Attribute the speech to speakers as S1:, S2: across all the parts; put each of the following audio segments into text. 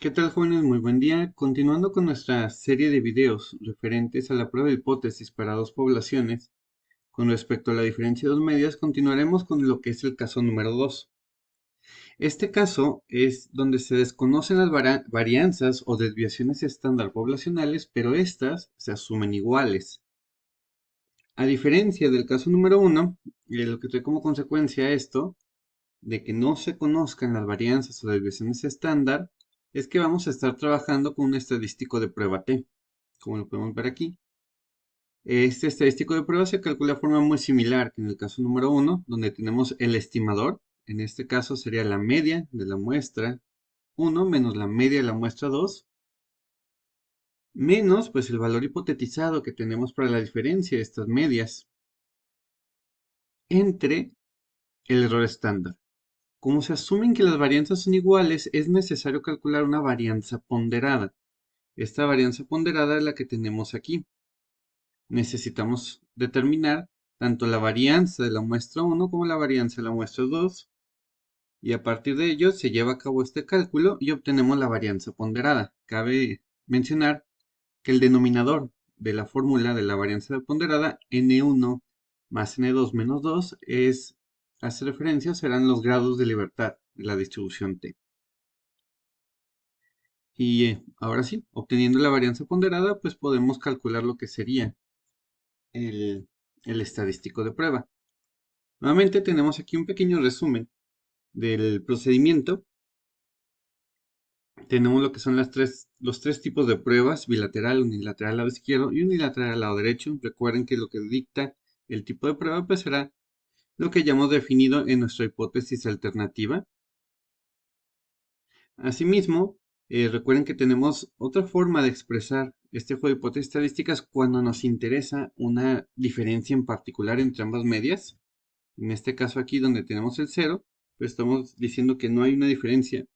S1: ¿Qué tal, jóvenes? Muy buen día. Continuando con nuestra serie de videos referentes a la prueba de hipótesis para dos poblaciones, con respecto a la diferencia de dos medias, continuaremos con lo que es el caso número 2. Este caso es donde se desconocen las varianzas o desviaciones estándar poblacionales, pero estas se asumen iguales. A diferencia del caso número 1, lo que trae como consecuencia esto de que no se conozcan las varianzas o desviaciones estándar, es que vamos a estar trabajando con un estadístico de prueba T, como lo podemos ver aquí. Este estadístico de prueba se calcula de forma muy similar que en el caso número 1, donde tenemos el estimador. En este caso sería la media de la muestra 1 menos la media de la muestra 2, menos pues el valor hipotetizado que tenemos para la diferencia de estas medias entre el error estándar. Como se asumen que las varianzas son iguales, es necesario calcular una varianza ponderada. Esta varianza ponderada es la que tenemos aquí. Necesitamos determinar tanto la varianza de la muestra 1 como la varianza de la muestra 2, y a partir de ello se lleva a cabo este cálculo y obtenemos la varianza ponderada. Cabe mencionar que el denominador de la fórmula de la varianza ponderada, N1 más N2 menos 2, hace referencia, serán los grados de libertad de la distribución T. Y ahora sí, obteniendo la varianza ponderada, pues podemos calcular lo que sería el, el estadístico de prueba. Nuevamente tenemos aquí un pequeño resumen del procedimiento. Tenemos lo que son los tres tipos de pruebas: bilateral, unilateral al lado izquierdo y unilateral al lado derecho. Recuerden que lo que dicta el tipo de prueba pues será lo que ya hemos definido en nuestra hipótesis alternativa. Asimismo, recuerden que tenemos otra forma de expresar este juego de hipótesis estadísticas cuando nos interesa una diferencia en particular entre ambas medias. En este caso aquí donde tenemos el 0, pues estamos diciendo que no hay una diferencia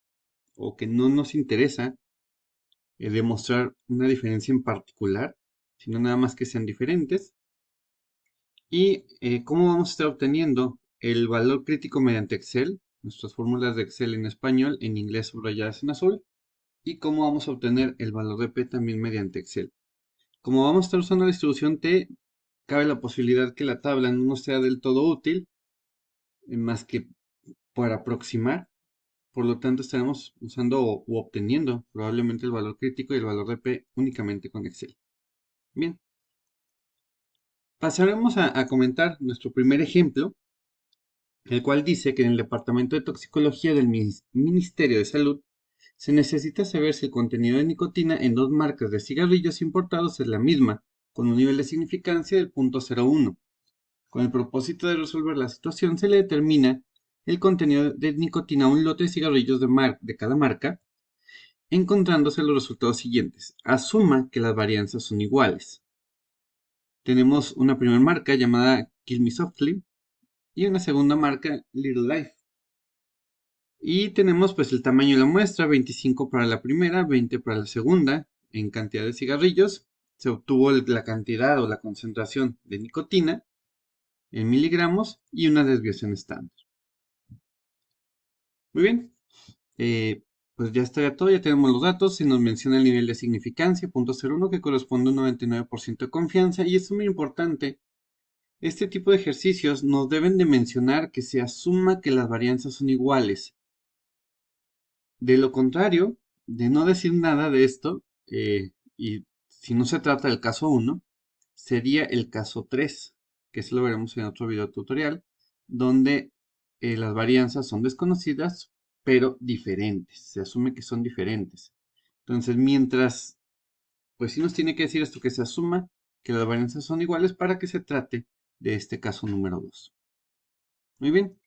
S1: o que no nos interesa demostrar una diferencia en particular, sino nada más que sean diferentes. ¿Y cómo vamos a estar obteniendo el valor crítico mediante Excel? Nuestras fórmulas de Excel en español, en inglés subrayadas en azul. Y cómo vamos a obtener el valor de P también mediante Excel. Como vamos a estar usando la distribución T, cabe la posibilidad que la tabla no nos sea del todo útil, más que para aproximar. Por lo tanto, estaremos usando u obteniendo probablemente el valor crítico y el valor de P únicamente con Excel. Bien, pasaremos a comentar nuestro primer ejemplo, el cual dice que en el Departamento de Toxicología del Ministerio de Salud se necesita saber si el contenido de nicotina en dos marcas de cigarrillos importados es la misma, con un nivel de significancia del 0.01. Con el propósito de resolver la situación, se le determina el contenido de nicotina a un lote de cigarrillos de cada marca, encontrándose los resultados siguientes. Asuma que las varianzas son iguales. Tenemos una primera marca llamada Kill Me Softly y una segunda marca Little Life. Y tenemos pues el tamaño de la muestra: 25 para la primera, 20 para la segunda. En cantidad de cigarrillos se obtuvo la cantidad o la concentración de nicotina en miligramos y una desviación estándar. Muy bien, pues ya estaría todo, ya tenemos los datos. Se nos menciona el nivel de significancia, 0.01, que corresponde a un 99% de confianza, y es muy importante. Este tipo de ejercicios nos deben de mencionar que se asuma que las varianzas son iguales. De lo contrario, de no decir nada de esto, y si no se trata del caso 1, sería el caso 3, que eso lo veremos en otro video tutorial, donde las varianzas son desconocidas, pero diferentes. Se asume que son diferentes. Entonces, mientras, pues sí nos tiene que decir esto, que se asuma que las varianzas son iguales para que se trate de este caso número 2. Muy bien.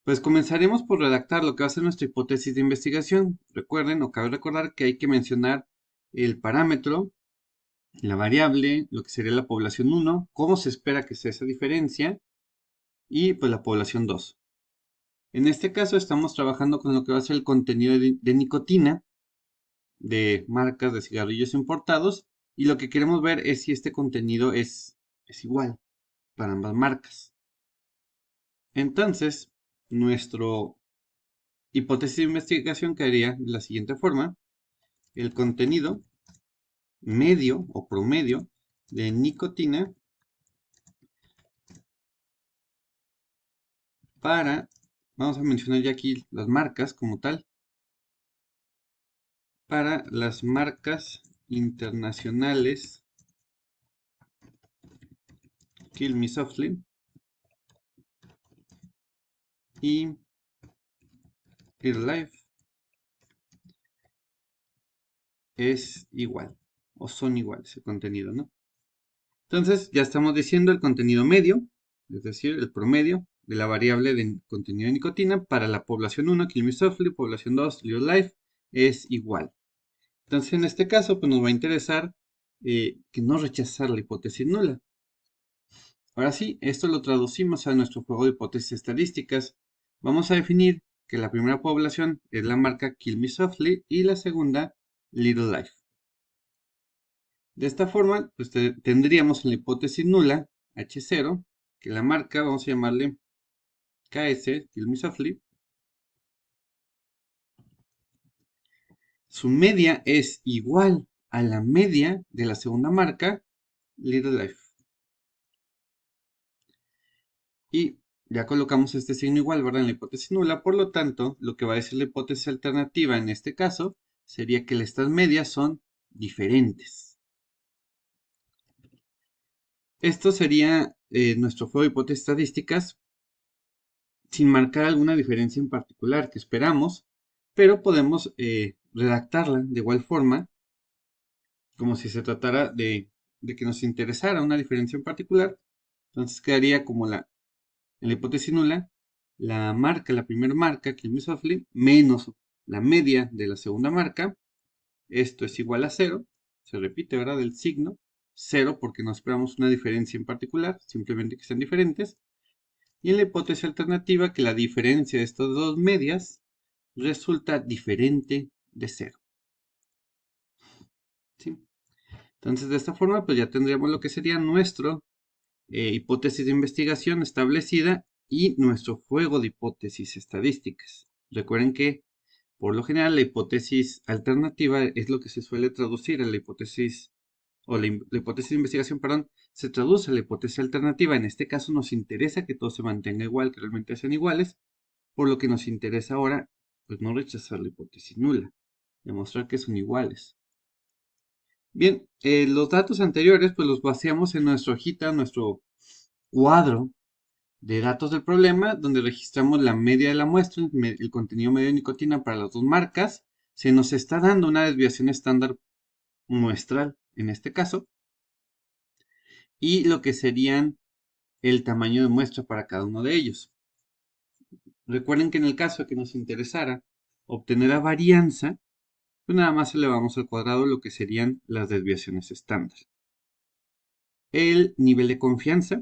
S1: Pues comenzaremos por redactar lo que va a ser nuestra hipótesis de investigación. Recuerden, o cabe recordar, que hay que mencionar el parámetro, la variable, lo que sería la población 1, cómo se espera que sea esa diferencia, y pues la población 2. En este caso estamos trabajando con lo que va a ser el contenido de nicotina de marcas de cigarrillos importados, y lo que queremos ver es si este contenido es igual para ambas marcas. Entonces, nuestro hipótesis de investigación quedaría de la siguiente forma. el contenido medio o promedio de nicotina para, vamos a mencionar ya aquí las marcas como tal, para las marcas internacionales Kill Me Softly y Herbalife es igual o son iguales el contenido, ¿no? Entonces ya estamos diciendo el contenido medio, es decir, el promedio de la variable de contenido de nicotina para la población 1, Kill Me Softly, población 2, Little Life, es igual. Entonces en este caso pues nos va a interesar que no rechazar la hipótesis nula. Ahora sí, esto lo traducimos a nuestro juego de hipótesis estadísticas. Vamos a definir que la primera población es la marca Kill Me Softly y la segunda Little Life. De esta forma, pues tendríamos en la hipótesis nula H0, que la marca vamos a llamarle KS, Kill Me Softly. Su media es igual a la media de la segunda marca, Little Life. Y ya colocamos este signo igual, ¿verdad? En la hipótesis nula. Por lo tanto, lo que va a decir la hipótesis alternativa en este caso sería que estas medias son diferentes. Esto sería nuestro juego de hipótesis estadísticas sin marcar alguna diferencia en particular que esperamos, pero podemos redactarla de igual forma como si se tratara de que nos interesara una diferencia en particular. Entonces quedaría como en la hipótesis nula, la primera marca, Kill Me Softly, menos la media de la segunda marca. Esto es igual a 0. Se repite, ¿verdad? El signo. 0 porque no esperamos una diferencia en particular, simplemente que sean diferentes. Y en la hipótesis alternativa, que la diferencia de estas dos medias resulta diferente de 0. ¿Sí? Entonces, de esta forma, pues ya tendríamos lo que sería nuestro hipótesis de investigación establecida y nuestro juego de hipótesis estadísticas. Recuerden que, por lo general, la hipótesis alternativa es lo que se suele traducir a la hipótesis, o la hipótesis de investigación, perdón, se traduce a la hipótesis alternativa. En este caso nos interesa que todo se mantenga igual, que realmente sean iguales, por lo que nos interesa ahora, pues no rechazar la hipótesis nula, demostrar que son iguales. Bien, los datos anteriores pues los vaciamos en nuestra hojita, nuestro cuadro de datos del problema, donde registramos la media de la muestra, el contenido medio de nicotina para las dos marcas. Se nos está dando una desviación estándar muestral, en este caso, y lo que serían el tamaño de muestra para cada uno de ellos. Recuerden que en el caso de que nos interesara obtener la varianza, pues nada más elevamos al cuadrado lo que serían las desviaciones estándar. El nivel de confianza,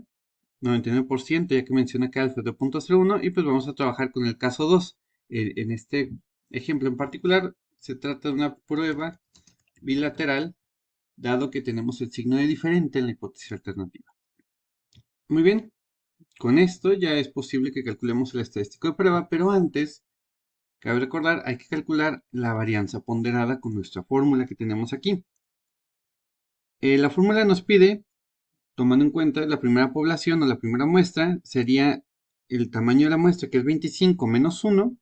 S1: 99%, ya que menciona que alfa es de 0.01, y pues vamos a trabajar con el caso 2. En este ejemplo en particular, se trata de una prueba bilateral, dado que tenemos el signo de diferente en la hipótesis alternativa. Muy bien, con esto ya es posible que calculemos el estadístico de prueba, pero antes, cabe recordar, hay que calcular la varianza ponderada con nuestra fórmula que tenemos aquí. La fórmula nos pide, tomando en cuenta la primera población o la primera muestra, sería el tamaño de la muestra, que es 25 menos 1,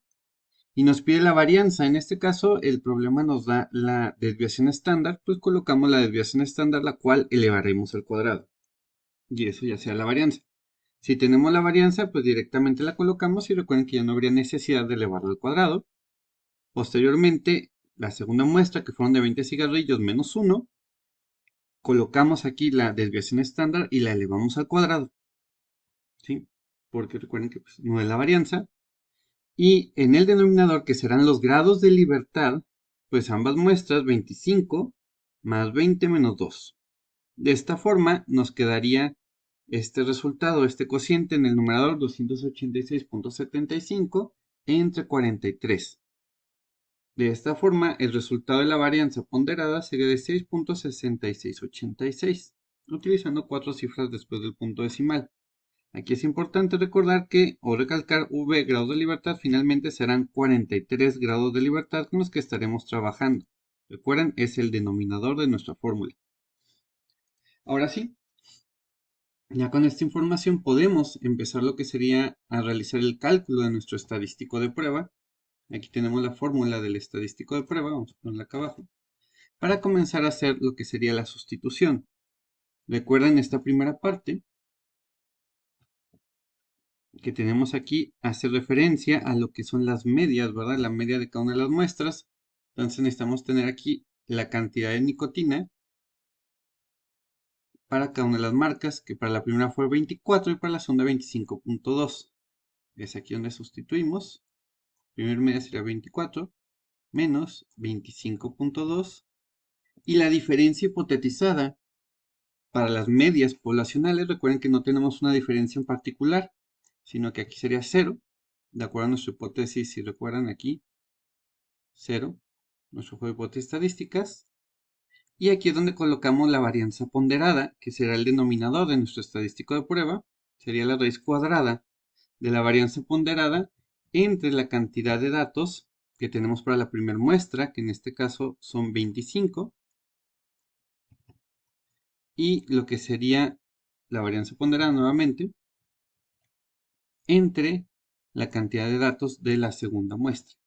S1: y nos pide la varianza. En este caso, el problema nos da la desviación estándar, pues colocamos la desviación estándar, la cual elevaremos al cuadrado. Y eso ya sea la varianza. Si tenemos la varianza, pues directamente la colocamos y recuerden que ya no habría necesidad de elevarla al cuadrado. Posteriormente, la segunda muestra, que fueron de 20 cigarrillos menos 1, colocamos aquí la desviación estándar y la elevamos al cuadrado. ¿Sí? Porque recuerden que pues, no es la varianza. Y en el denominador, que serán los grados de libertad, pues ambas muestras, 25 más 20 menos 2. De esta forma nos quedaría este resultado, este cociente en el numerador 286.75 entre 43. De esta forma, el resultado de la varianza ponderada sería de 6.6686, utilizando 4 cifras después del punto decimal. Aquí es importante recordar que, o recalcar, V grados de libertad finalmente serán 43 grados de libertad con los que estaremos trabajando. Recuerden, es el denominador de nuestra fórmula. Ahora sí, ya con esta información podemos empezar lo que sería a realizar el cálculo de nuestro estadístico de prueba. Aquí tenemos la fórmula del estadístico de prueba, vamos a ponerla acá abajo, para comenzar a hacer lo que sería la sustitución. Recuerden esta primera parte que tenemos aquí, hace referencia a lo que son las medias, ¿verdad? La media de cada una de las muestras. Entonces necesitamos tener aquí la cantidad de nicotina para cada una de las marcas, que para la primera fue 24 y para la segunda 25.2. Es aquí donde sustituimos. Primer media sería 24 menos 25.2. Y la diferencia hipotetizada para las medias poblacionales, recuerden que no tenemos una diferencia en particular, sino que aquí sería 0, de acuerdo a nuestra hipótesis, si recuerdan aquí, 0, nuestro juego de hipótesis estadísticas. Y aquí es donde colocamos la varianza ponderada, que será el denominador de nuestro estadístico de prueba, sería la raíz cuadrada de la varianza ponderada entre la cantidad de datos que tenemos para la primera muestra, que en este caso son 25, y lo que sería la varianza ponderada nuevamente entre la cantidad de datos de la segunda muestra.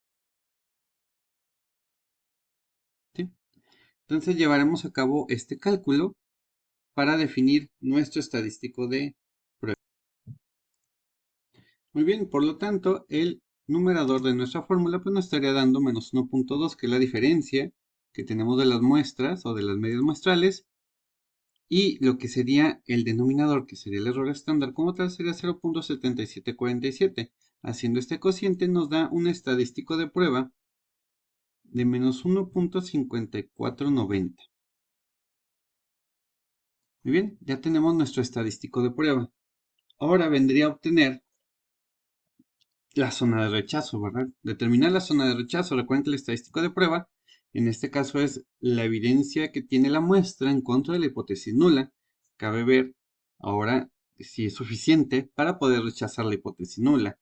S1: ¿Sí? Entonces llevaremos a cabo este cálculo para definir nuestro estadístico de prueba. Muy bien, por lo tanto, el numerador de nuestra fórmula pues nos estaría dando menos 1.2, que es la diferencia que tenemos de las muestras o de las medias muestrales, y lo que sería el denominador, que sería el error estándar como tal, sería 0.7747. Haciendo este cociente nos da un estadístico de prueba de menos 1.5490. Muy bien, ya tenemos nuestro estadístico de prueba. Ahora vendría a obtener la zona de rechazo, ¿verdad? Determinar la zona de rechazo. Recuerden que el estadístico de prueba, en este caso, es la evidencia que tiene la muestra en contra de la hipótesis nula. Cabe ver ahora si es suficiente para poder rechazar la hipótesis nula.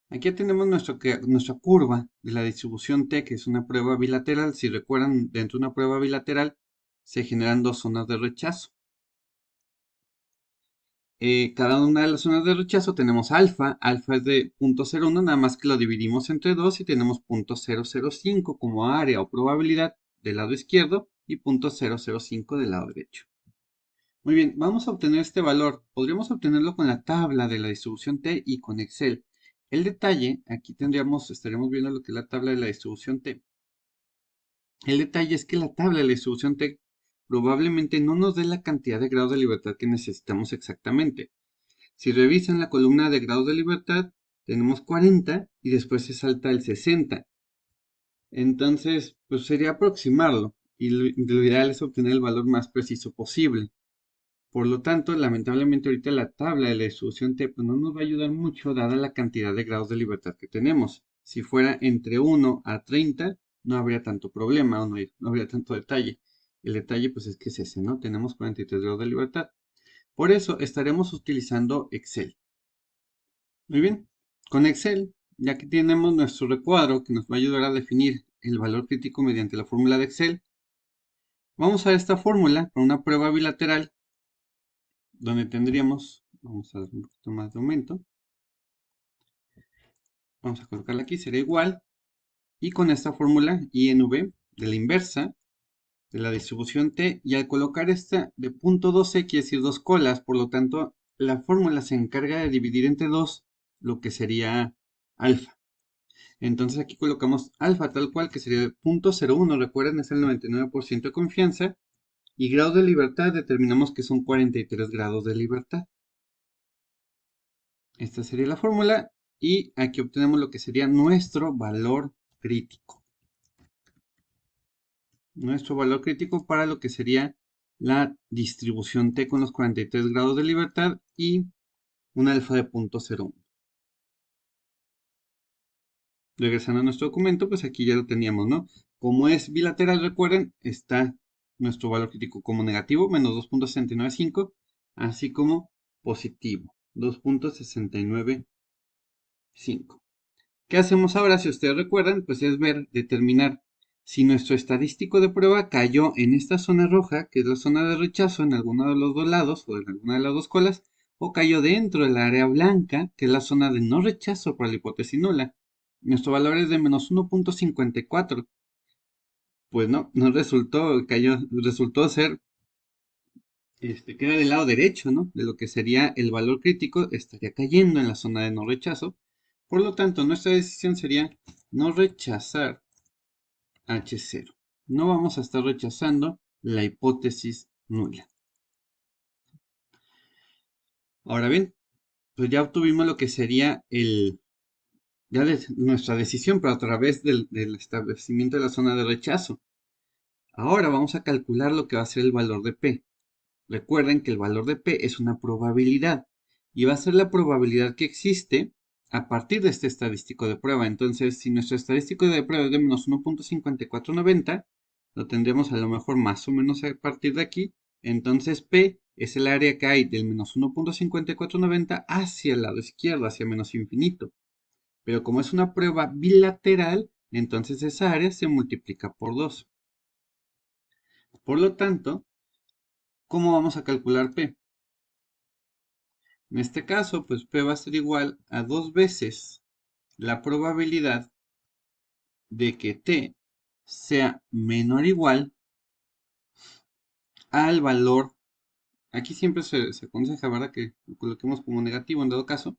S1: Aquí tenemos nuestra curva de la distribución T, que es una prueba bilateral. Si recuerdan, dentro de una prueba bilateral se generan dos zonas de rechazo. Cada una de las zonas de rechazo tenemos alfa. Alfa es de 0.01, nada más que lo dividimos entre 2 y tenemos 0.005 como área o probabilidad del lado izquierdo y 0.005 del lado derecho. Muy bien, vamos a obtener este valor. Podríamos obtenerlo con la tabla de la distribución T y con Excel. El detalle, aquí estaríamos viendo lo que es la tabla de la distribución T. El detalle es que la tabla de la distribución T probablemente no nos dé la cantidad de grados de libertad que necesitamos exactamente. Si revisan la columna de grados de libertad, tenemos 40 y después se salta el 60. Entonces, pues sería aproximarlo y lo ideal es obtener el valor más preciso posible. Por lo tanto, lamentablemente ahorita la tabla de la distribución T pues, no nos va a ayudar mucho dada la cantidad de grados de libertad que tenemos. Si fuera entre 1 a 30, no habría tanto problema o no habría tanto detalle. El detalle pues es que es ese, ¿no? Tenemos 43 grados de libertad. Por eso estaremos utilizando Excel. Muy bien, con Excel, ya que tenemos nuestro recuadro que nos va a ayudar a definir el valor crítico mediante la fórmula de Excel, vamos a esta fórmula para una prueba bilateral donde tendríamos, vamos a dar un poquito más de aumento, vamos a colocarla aquí, será igual, y con esta fórmula INV de la inversa de la distribución T, y al colocar esta de punto 12 quiere decir dos colas, por lo tanto la fórmula se encarga de dividir entre 2 lo que sería alfa. Entonces aquí colocamos alfa tal cual, que sería el 0.01, recuerden es el 99% de confianza, y grado de libertad determinamos que son 43 grados de libertad. Esta sería la fórmula y aquí obtenemos lo que sería nuestro valor crítico. Nuestro valor crítico para lo que sería la distribución T con los 43 grados de libertad y un alfa de 0.01. Regresando a nuestro documento, pues aquí ya lo teníamos, ¿no? Como es bilateral, recuerden, está nuestro valor crítico como negativo, menos 2.695, así como positivo, 2.695. ¿Qué hacemos ahora? Si ustedes recuerdan, pues es determinar Si nuestro estadístico de prueba cayó en esta zona roja, que es la zona de rechazo en alguno de los dos lados o en alguna de las dos colas, o cayó dentro del área blanca, que es la zona de no rechazo para la hipótesis nula. Nuestro valor es de menos 1.54. Pues no resultó, resultó ser, queda del lado derecho, ¿no? De lo que sería el valor crítico, estaría cayendo en la zona de no rechazo. Por lo tanto, nuestra decisión sería no rechazar H0. No vamos a estar rechazando la hipótesis nula. Ahora bien, pues ya obtuvimos lo que sería nuestra decisión, pero a través del establecimiento de la zona de rechazo. Ahora vamos a calcular lo que va a ser el valor de P. Recuerden que el valor de P es una probabilidad y va a ser la probabilidad que existe a partir de este estadístico de prueba. Entonces, si nuestro estadístico de prueba es de menos 1.5490, lo tendremos a lo mejor más o menos a partir de aquí. Entonces, P es el área que hay del menos 1.5490 hacia el lado izquierdo, hacia menos infinito. Pero como es una prueba bilateral, entonces esa área se multiplica por 2. Por lo tanto, ¿cómo vamos a calcular P? En este caso, pues P va a ser igual a 2 veces la probabilidad de que T sea menor o igual al valor. Aquí siempre se aconseja, ¿verdad?, que lo coloquemos como negativo en dado caso,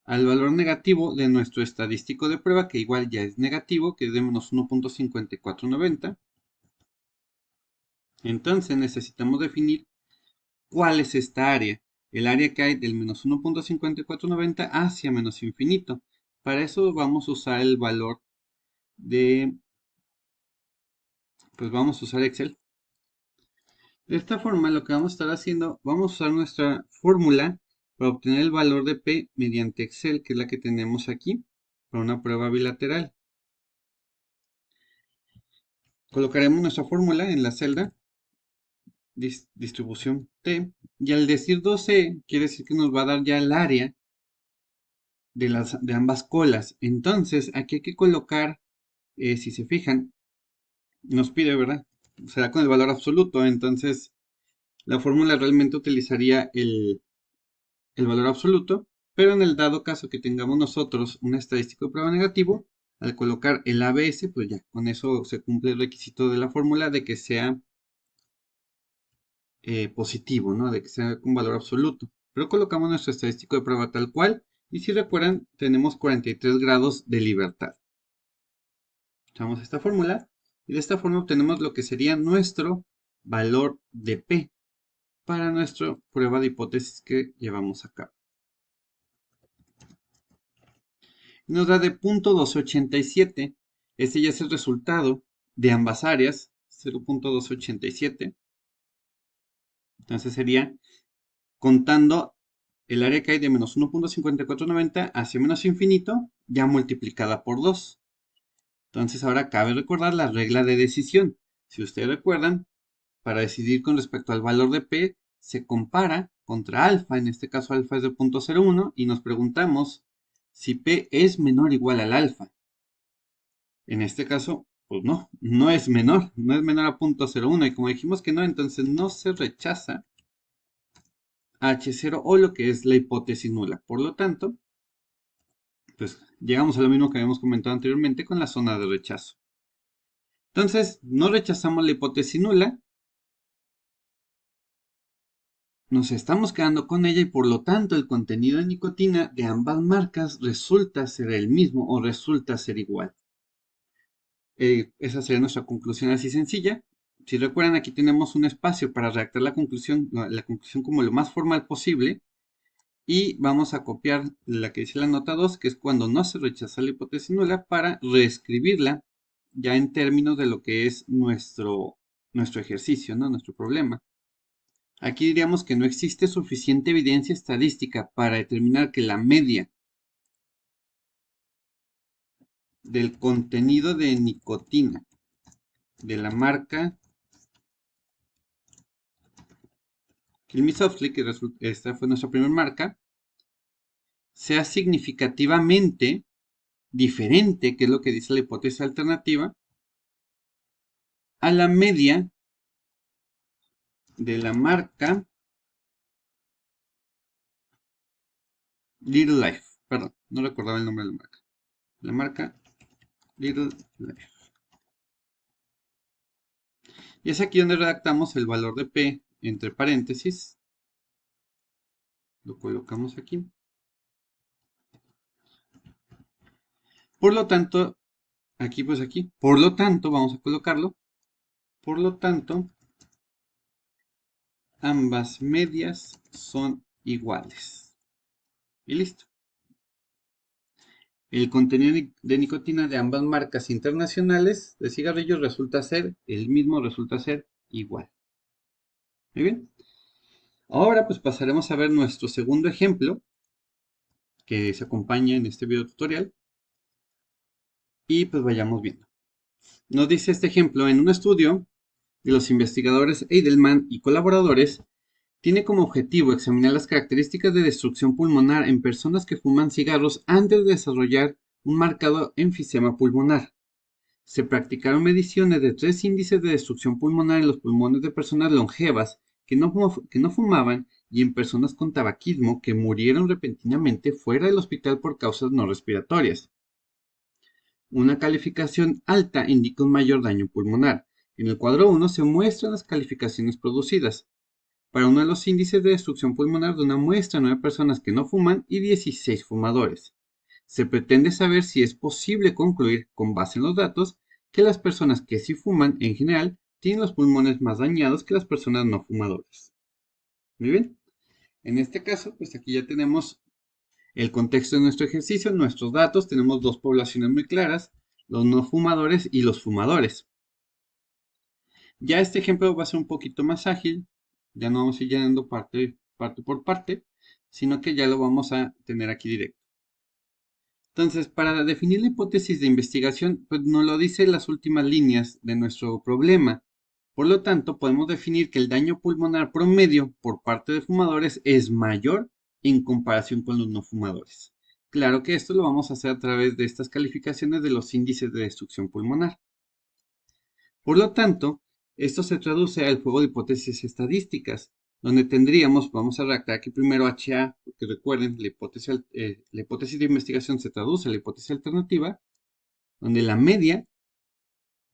S1: al valor negativo de nuestro estadístico de prueba, que igual ya es negativo, que es de menos 1.5490. Entonces necesitamos definir cuál es esta área. El área que hay del menos 1.5490 hacia menos infinito. Para eso vamos a usar el valor pues vamos a usar Excel. De esta forma, lo que vamos a estar haciendo, vamos a usar nuestra fórmula para obtener el valor de P mediante Excel, que es la que tenemos aquí, para una prueba bilateral. Colocaremos nuestra fórmula en la celda, distribución T, y al decir 2C, quiere decir que nos va a dar ya el área de ambas colas. Entonces, aquí hay que colocar, si se fijan, nos pide, ¿verdad? Será con el valor absoluto, entonces la fórmula realmente utilizaría el valor absoluto, pero en el dado caso que tengamos nosotros un estadístico de prueba negativo, al colocar el ABS, pues ya, con eso se cumple el requisito de la fórmula de que sea positivo, ¿no? De que sea con valor absoluto. Pero colocamos nuestro estadístico de prueba tal cual, y si recuerdan, tenemos 43 grados de libertad. Usamos esta fórmula, y de esta forma obtenemos lo que sería nuestro valor de P para nuestra prueba de hipótesis que llevamos a cabo. Nos da de 0.287. Este ya es el resultado de ambas áreas, 0.287. Entonces sería contando el área que hay de menos 1.5490 hacia menos infinito, ya multiplicada por 2. Entonces ahora cabe recordar la regla de decisión. Si ustedes recuerdan, para decidir con respecto al valor de P, se compara contra alfa, en este caso alfa es de 0.01, y nos preguntamos si P es menor o igual al alfa. En este caso, pues no es menor, no es menor a 0.01, y como dijimos que no, entonces no se rechaza H0 o lo que es la hipótesis nula. Por lo tanto, pues llegamos a lo mismo que habíamos comentado anteriormente con la zona de rechazo. Entonces, no rechazamos la hipótesis nula, nos estamos quedando con ella y por lo tanto el contenido de nicotina de ambas marcas resulta ser el mismo o resulta ser igual. Esa sería nuestra conclusión así sencilla. Si recuerdan, aquí tenemos un espacio para redactar la conclusión como lo más formal posible. Y vamos a copiar la que dice la nota 2, que es cuando no se rechaza la hipótesis nula, para reescribirla ya en términos de lo que es nuestro ejercicio, ¿no? Nuestro problema. Aquí diríamos que no existe suficiente evidencia estadística para determinar que la media del contenido de nicotina de la marca Kill Me Softly, que esta fue nuestra primera marca, sea significativamente diferente, que es lo que dice la hipótesis alternativa, a la media de la marca Little Life. Perdón, no recordaba el nombre de la marca. La marca Little Life. Y es aquí donde redactamos el valor de P entre paréntesis. Lo colocamos aquí. Por lo tanto, aquí pues aquí. Por lo tanto, vamos a colocarlo. Por lo tanto, ambas medias son iguales. Y listo. El contenido de nicotina de ambas marcas internacionales de cigarrillos resulta ser el mismo, resulta ser igual. Muy bien. Ahora pues pasaremos a ver nuestro segundo ejemplo que se acompaña en este video tutorial y pues vayamos viendo. Nos dice este ejemplo: en un estudio de los investigadores Edelman y colaboradores, tiene como objetivo examinar las características de destrucción pulmonar en personas que fuman cigarros antes de desarrollar un marcado enfisema pulmonar. Se practicaron mediciones de 3 índices de destrucción pulmonar en los pulmones de personas longevas que no fumaban y en personas con tabaquismo que murieron repentinamente fuera del hospital por causas no respiratorias. Una calificación alta indica un mayor daño pulmonar. En el cuadro 1 se muestran las calificaciones producidas para uno de los índices de destrucción pulmonar de una muestra de 9 personas que no fuman y 16 fumadores. Se pretende saber si es posible concluir, con base en los datos, que las personas que sí fuman en general tienen los pulmones más dañados que las personas no fumadoras. Muy bien. En este caso, pues aquí ya tenemos el contexto de nuestro ejercicio, nuestros datos. Tenemos dos poblaciones muy claras: los no fumadores y los fumadores. Ya este ejemplo va a ser un poquito más ágil. Ya no vamos a ir llenando parte por parte, sino que ya lo vamos a tener aquí directo. Entonces, para definir la hipótesis de investigación, pues nos lo dice las últimas líneas de nuestro problema. Por lo tanto, podemos definir que el daño pulmonar promedio por parte de fumadores es mayor en comparación con los no fumadores. Claro que esto lo vamos a hacer a través de estas calificaciones de los índices de destrucción pulmonar. Por lo tanto, esto se traduce al juego de hipótesis estadísticas, donde tendríamos, vamos a redactar aquí primero HA, porque recuerden, la hipótesis de investigación se traduce a la hipótesis alternativa, donde la media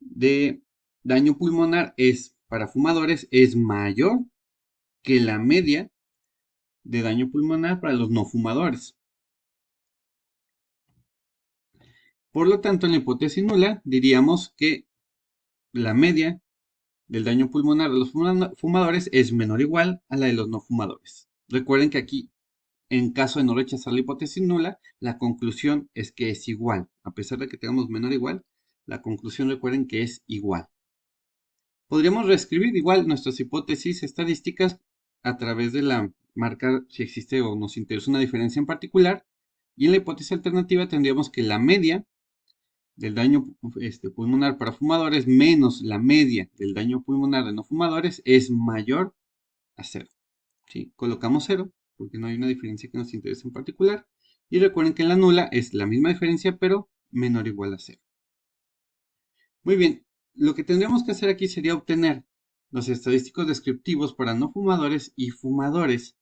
S1: de daño pulmonar para fumadores es mayor que la media de daño pulmonar para los no fumadores. Por lo tanto, en la hipótesis nula diríamos que la media del daño pulmonar de los fumadores es menor o igual a la de los no fumadores. Recuerden que aquí, en caso de no rechazar la hipótesis nula, la conclusión es que es igual. A pesar de que tengamos menor o igual, la conclusión, recuerden que es igual. Podríamos reescribir igual nuestras hipótesis estadísticas a través de la marca si existe o nos interesa una diferencia en particular. Y en la hipótesis alternativa tendríamos que la media del daño pulmonar para fumadores menos la media del daño pulmonar de no fumadores es mayor a 0. ¿Sí? Colocamos 0 porque no hay una diferencia que nos interese en particular. Y recuerden que en la nula es la misma diferencia pero menor o igual a 0. Muy bien, lo que tendríamos que hacer aquí sería obtener los estadísticos descriptivos para no fumadores y fumadores.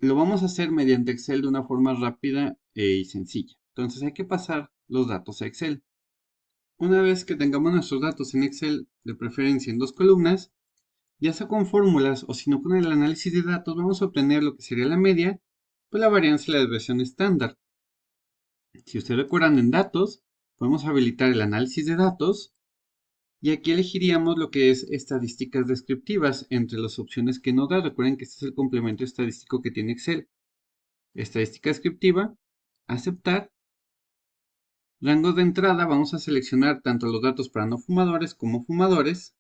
S1: Lo vamos a hacer mediante Excel de una forma rápida y sencilla. Entonces hay que pasar los datos a Excel. Una vez que tengamos nuestros datos en Excel, de preferencia en 2 columnas, ya sea con fórmulas o si no con el análisis de datos, vamos a obtener lo que sería la media, pues la varianza y la desviación estándar. Si ustedes recuerdan, en datos, podemos habilitar el análisis de datos y aquí elegiríamos lo que es estadísticas descriptivas entre las opciones que nos da. Recuerden que este es el complemento estadístico que tiene Excel. Estadística descriptiva, aceptar. Rangos de entrada, vamos a seleccionar tanto los datos para no fumadores como fumadores.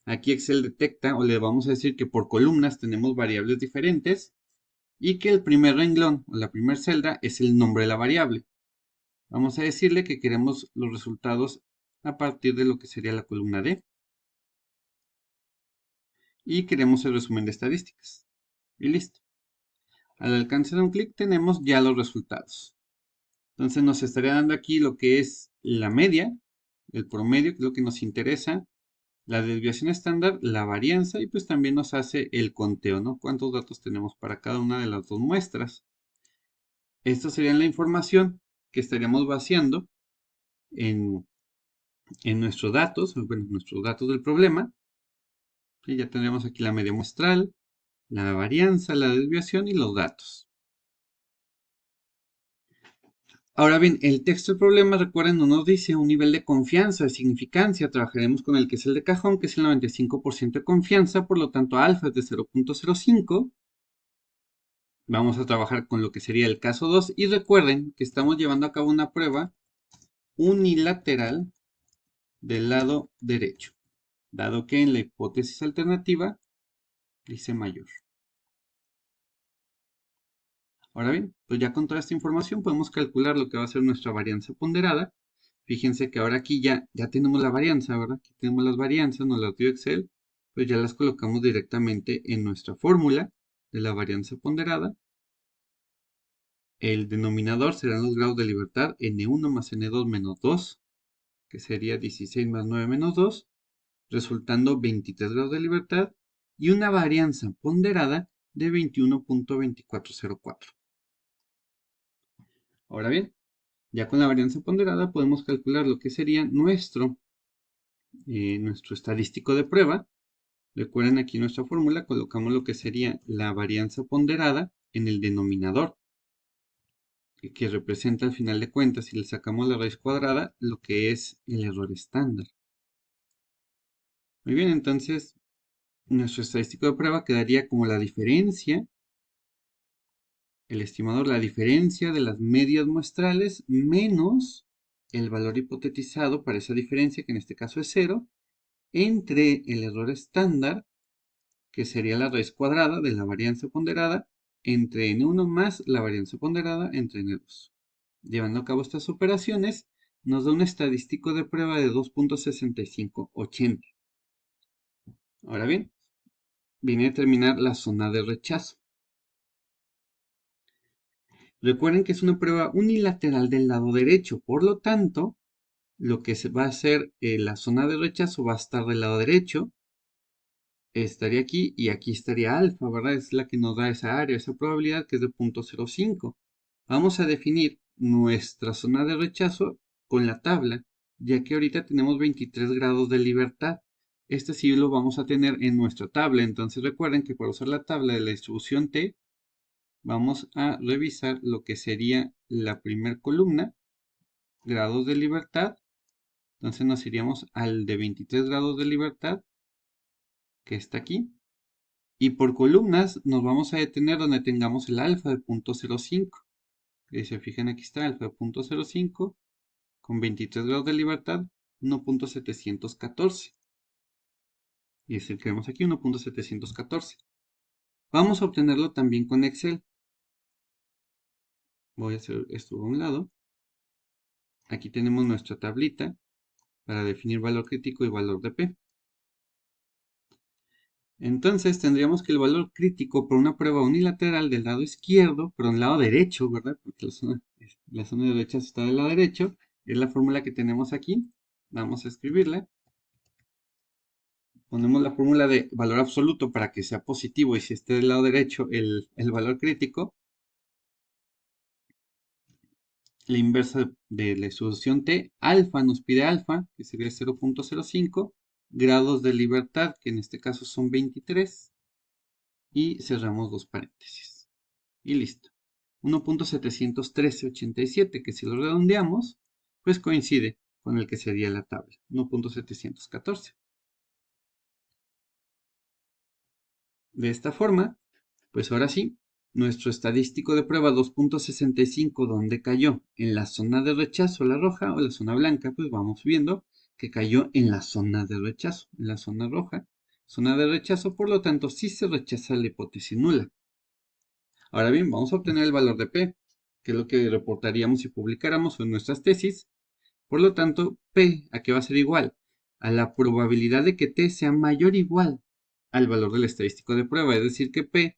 S1: Aquí Excel detecta o le vamos a decir que por columnas tenemos variables diferentes y que el primer renglón o la primera celda es el nombre de la variable. Vamos a decirle que queremos los resultados a partir de lo que sería la columna D. Y queremos el resumen de estadísticas. Y listo. Al alcance de un clic tenemos ya los resultados. Entonces nos estaría dando aquí lo que es la media, el promedio, que es lo que nos interesa, La desviación estándar, la varianza y pues también nos hace el conteo, ¿no? Cuántos datos tenemos para cada una de las dos muestras. Esta sería la información que estaríamos vaciando en, nuestros datos, bueno, nuestros datos del problema. Y ya tendríamos aquí la media muestral, la varianza, la desviación y los datos. Ahora bien, el texto del problema, recuerden, no nos dice un nivel de confianza, de significancia. Trabajaremos con el que es el de cajón, que es el 95% de confianza, por lo tanto alfa es de 0.05. Vamos a trabajar con lo que sería el caso 2 y recuerden que estamos llevando a cabo una prueba unilateral del lado derecho, dado que en la hipótesis alternativa dice mayor. Ahora bien, pues ya con toda esta información podemos calcular lo que va a ser nuestra varianza ponderada. Fíjense que ahora aquí ya tenemos la varianza, ¿verdad? Aquí tenemos las varianzas, nos las dio Excel, pues ya las colocamos directamente en nuestra fórmula de la varianza ponderada. El denominador serán los grados de libertad n1 más n2 menos 2, que sería 16 más 9 menos 2, resultando 23 grados de libertad y una varianza ponderada de 21.2404. Ahora bien, ya con la varianza ponderada podemos calcular lo que sería nuestro estadístico de prueba. Recuerden aquí nuestra fórmula, colocamos lo que sería la varianza ponderada en el denominador, que representa al final de cuentas, si le sacamos la raíz cuadrada, lo que es el error estándar. Muy bien, entonces nuestro estadístico de prueba quedaría como la diferencia, el estimador, la diferencia de las medias muestrales menos el valor hipotetizado para esa diferencia, que en este caso es 0, entre el error estándar, que sería la raíz cuadrada de la varianza ponderada, entre n1 más la varianza ponderada entre n2. Llevando a cabo estas operaciones, nos da un estadístico de prueba de 2.6580. Ahora bien, viene a determinar la zona de rechazo. Recuerden que es una prueba unilateral del lado derecho, por lo tanto, lo que se va a hacer, la zona de rechazo va a estar del lado derecho, estaría aquí y aquí estaría alfa, ¿verdad? Es la que nos da esa área, esa probabilidad que es de 0.05. Vamos a definir nuestra zona de rechazo con la tabla, ya que ahorita tenemos 23 grados de libertad. Este sí lo vamos a tener en nuestra tabla, entonces recuerden que para usar la tabla de la distribución T, vamos a revisar lo que sería la primera columna, grados de libertad. Entonces nos iríamos al de 23 grados de libertad, que está aquí. Y por columnas nos vamos a detener donde tengamos el alfa de 0.05. Que si se fijan aquí está alfa de 0.05 con 23 grados de libertad, 1.714. Y es el que vemos aquí, 1.714. Vamos a obtenerlo también con Excel. Voy a hacer esto a un lado. Aquí tenemos nuestra tablita para definir valor crítico y valor de P. Entonces tendríamos que el valor crítico por una prueba unilateral del lado izquierdo, pero del lado derecho, ¿verdad? Porque la zona de rechazo está del lado derecho. Es la fórmula que tenemos aquí. Vamos a escribirla. Ponemos la fórmula de valor absoluto para que sea positivo y si esté del lado derecho el valor crítico. La inversa de la distribución T, alfa nos pide alfa, que sería 0.05, grados de libertad, que en este caso son 23, y cerramos dos paréntesis. Y listo. 1.71387, que si lo redondeamos, pues coincide con el que sería la tabla, 1.714. De esta forma, pues ahora sí, nuestro estadístico de prueba 2.65, donde cayó en la zona de rechazo, la roja o la zona blanca, pues vamos viendo que cayó en la zona de rechazo, en la zona roja. Zona de rechazo, por lo tanto, sí se rechaza la hipótesis nula. Ahora bien, vamos a obtener el valor de P, que es lo que reportaríamos si publicáramos en nuestras tesis. Por lo tanto, P, ¿a qué va a ser igual? A la probabilidad de que T sea mayor o igual al valor del estadístico de prueba. Es decir, que P,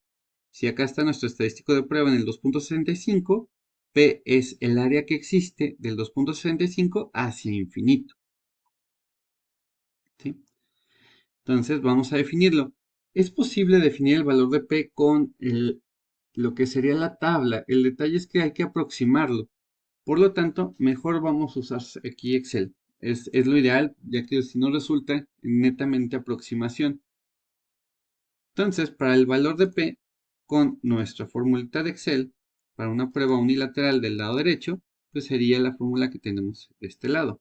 S1: si acá está nuestro estadístico de prueba en el 2.65, P es el área que existe del 2.65 hacia infinito. ¿Sí? Entonces vamos a definirlo. Es posible definir el valor de P con lo que sería la tabla. El detalle es que hay que aproximarlo. Por lo tanto, mejor vamos a usar aquí Excel. Es lo ideal, ya que si no resulta netamente aproximación. Entonces, para el valor de P, con nuestra formulita de Excel, para una prueba unilateral del lado derecho, pues sería la fórmula que tenemos de este lado.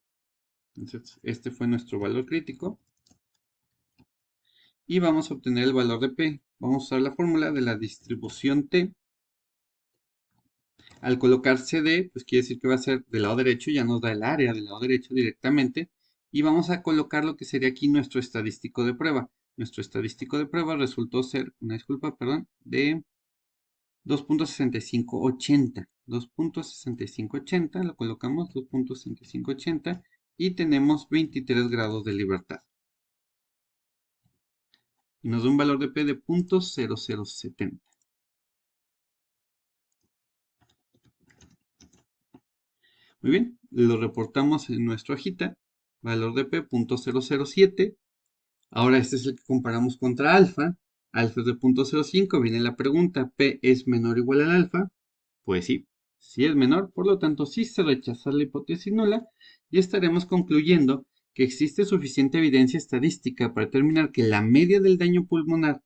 S1: Entonces, este fue nuestro valor crítico. Y vamos a obtener el valor de P. Vamos a usar la fórmula de la distribución T. Al colocar CD, pues quiere decir que va a ser del lado derecho, ya nos da el área del lado derecho directamente. Y vamos a colocar lo que sería aquí nuestro estadístico de prueba. Nuestro estadístico de prueba resultó ser, una disculpa, perdón, de 2.6580. 2.6580, lo colocamos 2.6580 y tenemos 23 grados de libertad. Y nos da un valor de P de 0.0070. Muy bien, lo reportamos en nuestra hojita, valor de P 0.007. Ahora este es el que comparamos contra alfa. Alfa es de 0.05, viene la pregunta, ¿P es menor o igual al alfa? Pues sí, sí es menor, por lo tanto sí se rechaza la hipótesis nula y estaremos concluyendo que existe suficiente evidencia estadística para determinar que la media del daño pulmonar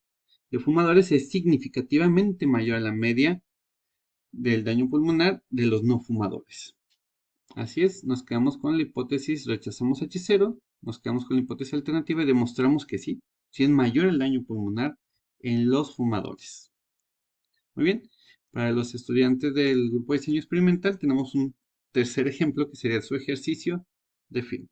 S1: de fumadores es significativamente mayor a la media del daño pulmonar de los no fumadores. Así es, nos quedamos con la hipótesis, rechazamos H0, nos quedamos con la hipótesis alternativa y demostramos que sí, sí es mayor el daño pulmonar en los fumadores. Muy bien, para los estudiantes del grupo de diseño experimental tenemos un tercer ejemplo que sería su ejercicio de fin.